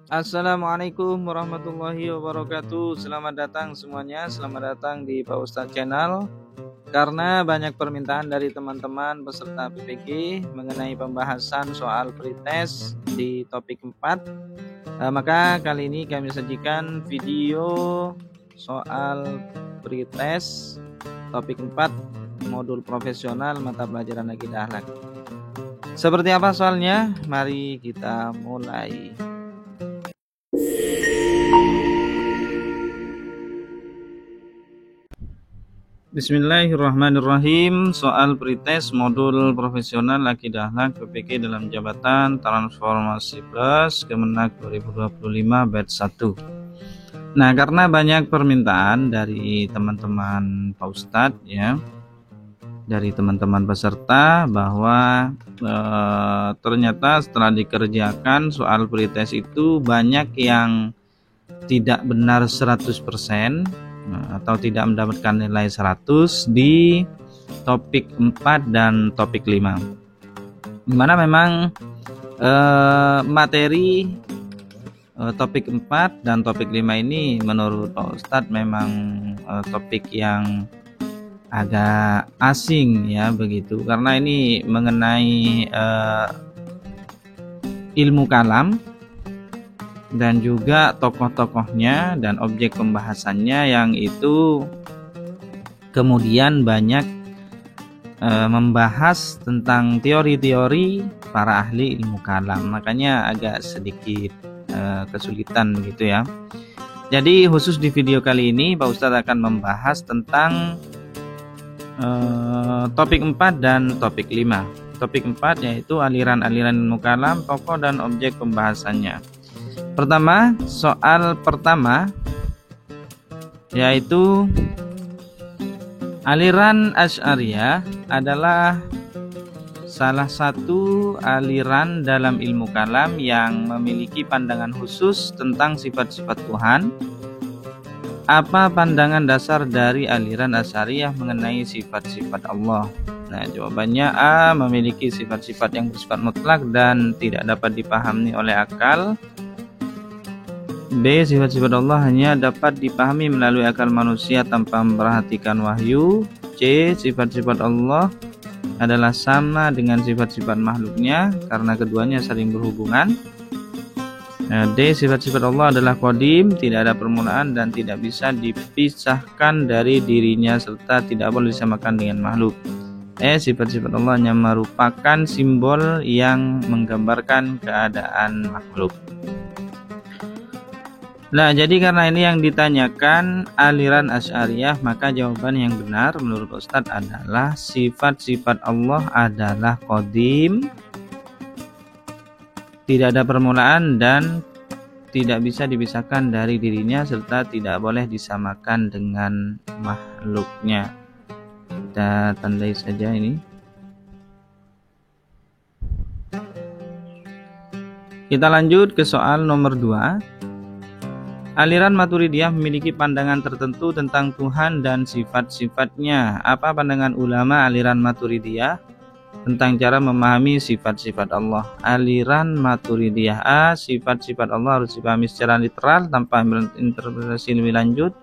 Assalamualaikum warahmatullahi wabarakatuh. Selamat datang semuanya. Selamat datang di Pak Ustadz Channel. Karena banyak permintaan dari teman-teman peserta PPG mengenai pembahasan soal pretest di topik 4, maka kali ini kami sajikan video soal pretest topik 4 modul profesional mata pelajaran akidah akhlak. Seperti apa soalnya? Mari kita mulai. Bismillahirrahmanirrahim. Soal pretest modul profesional akidah akhlak PPG dalam jabatan transformasi plus Kemenak 2025 batch 1. Nah, karena banyak permintaan dari teman-teman Pak Ustadz ya, dari teman-teman peserta bahwa ternyata setelah dikerjakan soal pretest itu banyak yang tidak benar 100%, atau tidak mendapatkan nilai 100 di topik 4 dan topik 5, dimana memang materi topik 4 dan topik 5 ini menurut Pak Ustadz memang topik yang agak asing ya begitu, karena ini mengenai ilmu kalam dan juga tokoh-tokohnya dan objek pembahasannya yang itu kemudian banyak membahas tentang teori-teori para ahli ilmu kalam, makanya agak sedikit kesulitan gitu ya. Jadi khusus di video kali ini Pak Ustadz akan membahas tentang topik 4 dan topik 5. Topik 4 yaitu aliran-aliran ilmu kalam, tokoh dan objek pembahasannya. Pertama, soal pertama yaitu aliran Asy'ariyah adalah salah satu aliran dalam ilmu kalam yang memiliki pandangan khusus tentang sifat-sifat Tuhan. Apa pandangan dasar dari aliran Asy'ariyah mengenai sifat-sifat Allah? Nah, jawabannya A. Memiliki sifat-sifat yang bersifat mutlak dan tidak dapat dipahami oleh akal. B. Sifat-sifat Allah hanya dapat dipahami melalui akal manusia tanpa memperhatikan wahyu. C. Sifat-sifat Allah adalah sama dengan sifat-sifat makhluknya karena keduanya saling berhubungan. D. Sifat-sifat Allah adalah qadim, tidak ada permulaan dan tidak bisa dipisahkan dari dirinya serta tidak boleh disamakan dengan makhluk. E. Sifat-sifat Allah hanya merupakan simbol yang menggambarkan keadaan makhluk. Nah, jadi karena ini yang ditanyakan aliran Asy'ariyah, maka jawaban yang benar menurut Ustadz adalah sifat-sifat Allah adalah qadim, tidak ada permulaan dan tidak bisa dipisahkan dari dirinya serta tidak boleh disamakan dengan makhluknya. Kita tandai saja ini. Kita lanjut ke soal nomor 2. Aliran Maturidiyah memiliki pandangan tertentu tentang Tuhan dan sifat-sifatnya. Apa pandangan ulama aliran Maturidiyah tentang cara memahami sifat-sifat Allah? Aliran Maturidiyah A. Sifat-sifat Allah harus dipahami secara literal tanpa interpretasi lebih lanjut.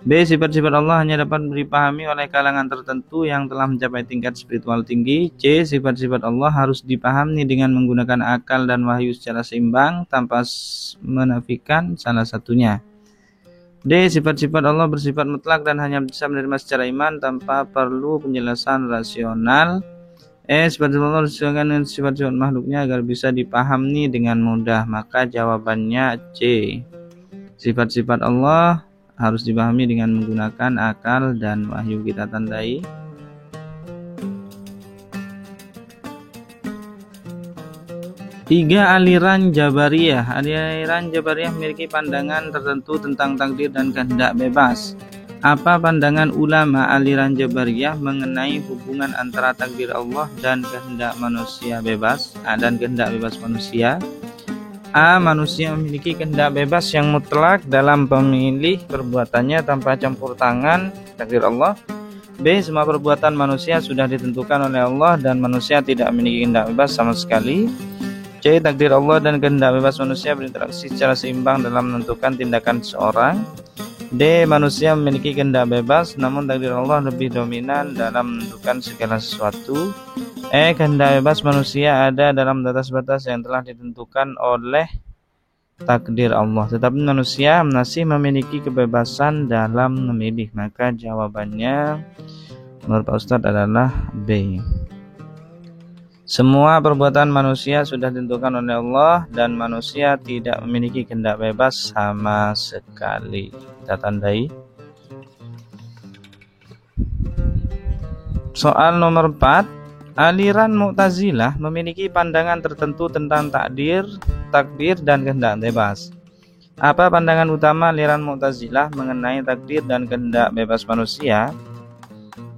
B. Sifat-sifat Allah hanya dapat dipahami oleh kalangan tertentu yang telah mencapai tingkat spiritual tinggi. C. Sifat-sifat Allah harus dipahami dengan menggunakan akal dan wahyu secara seimbang tanpa menafikan salah satunya. D. Sifat-sifat Allah bersifat mutlak dan hanya bisa menerima secara iman tanpa perlu penjelasan rasional. E. Sifat-sifat Allah disesuaikan dengan sifat-sifat makhluknya agar bisa dipahami dengan mudah. Maka jawabannya C. Sifat-sifat Allah harus dipahami dengan menggunakan akal dan wahyu. Kita tandai. Tiga, aliran Jabariyah. Aliran Jabariyah memiliki pandangan tertentu tentang takdir dan kehendak bebas. Apa pandangan ulama aliran Jabariyah mengenai hubungan antara takdir Allah dan kehendak manusia bebas dan kehendak bebas manusia? A. Manusia memiliki kehendak bebas yang mutlak dalam memilih perbuatannya tanpa campur tangan takdir Allah. B. Semua perbuatan manusia sudah ditentukan oleh Allah dan manusia tidak memiliki kehendak bebas sama sekali. C. Takdir Allah dan kehendak bebas manusia berinteraksi secara seimbang dalam menentukan tindakan seseorang. D. Manusia memiliki kehendak bebas, namun takdir Allah lebih dominan dalam menentukan segala sesuatu. E. Kehendak bebas manusia ada dalam batas-batas yang telah ditentukan oleh takdir Allah, tetapi manusia masih memiliki kebebasan dalam memilih. Maka jawabannya menurut Pak Ustadz adalah B. Semua perbuatan manusia sudah ditentukan oleh Allah dan manusia tidak memiliki kehendak bebas sama sekali. Kita tandai. Soal nomor 4. Aliran Mu'tazilah memiliki pandangan tertentu tentang takdir, dan kehendak bebas. Apa pandangan utama aliran Mu'tazilah mengenai takdir dan kehendak bebas manusia?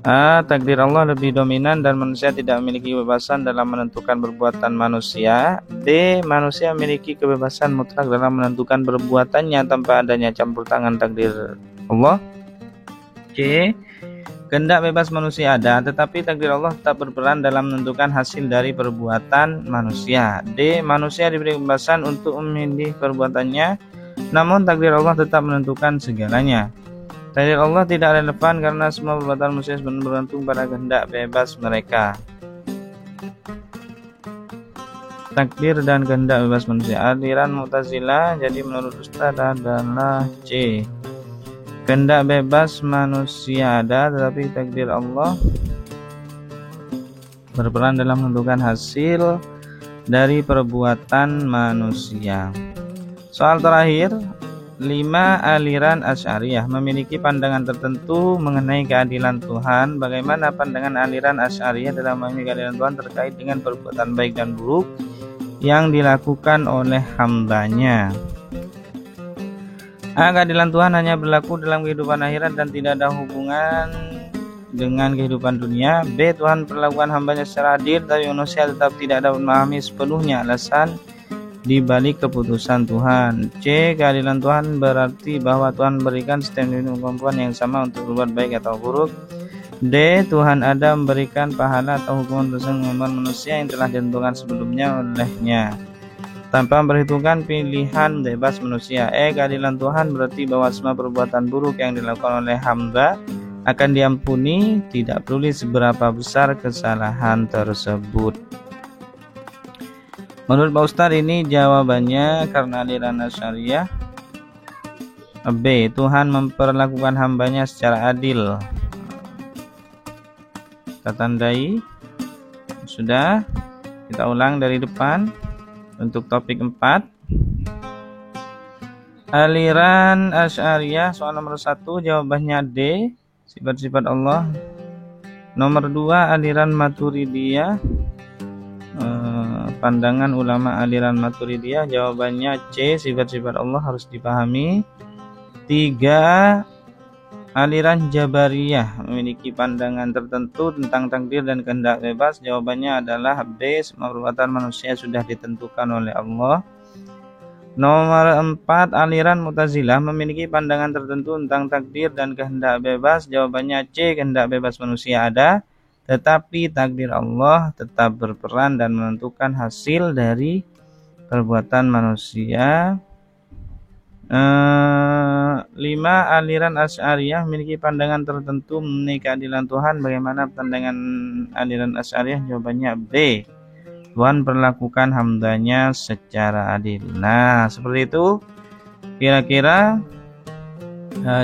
A. Takdir Allah lebih dominan dan manusia tidak memiliki kebebasan dalam menentukan perbuatan manusia. B. Manusia memiliki kebebasan mutlak dalam menentukan perbuatannya tanpa adanya campur tangan takdir Allah. C. Kehendak bebas manusia ada, tetapi takdir Allah tetap berperan dalam menentukan hasil dari perbuatan manusia. D. Manusia diberi kebebasan untuk memilih perbuatannya, namun takdir Allah tetap menentukan segalanya. Takdir Allah tidak relevan karena semua perbuatan manusia bergantung pada kehendak bebas mereka. Takdir dan kehendak bebas manusia. Aliran Mu'tazilah jadi menurut Ustaz adalah C. Kehendak bebas manusia ada, tetapi takdir Allah berperan dalam menentukan hasil dari perbuatan manusia. Soal terakhir. 5. Aliran Asy'ariyah memiliki pandangan tertentu mengenai keadilan Tuhan. Bagaimana pandangan aliran Asy'ariyah dalam memahami keadilan Tuhan terkait dengan perbuatan baik dan buruk yang dilakukan oleh hambanya? A. Keadilan Tuhan hanya berlaku dalam kehidupan akhirat dan tidak ada hubungan dengan kehidupan dunia. B. Tuhan perlakukan hambanya secara adil, tapi manusia tetap tidak dapat memahami sepenuhnya alasan di balik keputusan Tuhan. C. Keadilan Tuhan berarti bahwa Tuhan memberikan setiap individu kemampuan yang sama untuk berbuat baik atau buruk. D. Tuhan ada memberikan pahala atau hukuman berdasarkan kemampuan manusia yang telah ditentukan sebelumnya olehnya tanpa memperhitungkan pilihan bebas manusia. E. Keadilan Tuhan berarti bahwa semua perbuatan buruk yang dilakukan oleh hamba akan diampuni, tidak peduli seberapa besar kesalahan tersebut. Menurut Pak Ustadz ini jawabannya karena aliran Asy'ariyah. B. Tuhan memperlakukan hambanya secara adil. Kita tandai. Sudah. Kita ulang dari depan untuk topik 4. Aliran Asy'ariyah soal nomor 1 jawabannya D. Sifat-sifat Allah. Nomor 2 aliran Maturidiyah. Pandangan ulama aliran Maturidiyah jawabannya C. Sifat-sifat Allah harus dipahami. 3. Aliran Jabariyah memiliki pandangan tertentu tentang takdir dan kehendak bebas. Jawabannya adalah B. Semua perbuatan manusia sudah ditentukan oleh Allah. Nomor 4. Aliran Mu'tazilah memiliki pandangan tertentu tentang takdir dan kehendak bebas. Jawabannya C. Kehendak bebas manusia ada, tetapi takdir Allah tetap berperan dan menentukan hasil dari perbuatan manusia. 5. Aliran Asy'ariyah memiliki pandangan tertentu mengenai keadilan Tuhan. Bagaimana pandangan aliran Asy'ariyah? Jawabannya B. Tuhan perlakukan hambanya secara adil. Nah, seperti itu kira-kira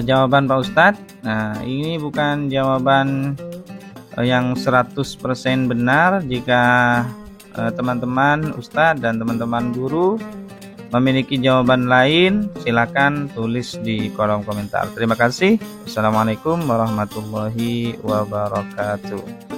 jawaban Pak Ustadz. Nah, ini bukan jawaban yang 100% benar. Jika teman-teman Ustadz dan teman-teman guru memiliki jawaban lain, silakan tulis di kolom komentar. Terima kasih. Assalamualaikum warahmatullahi wabarakatuh.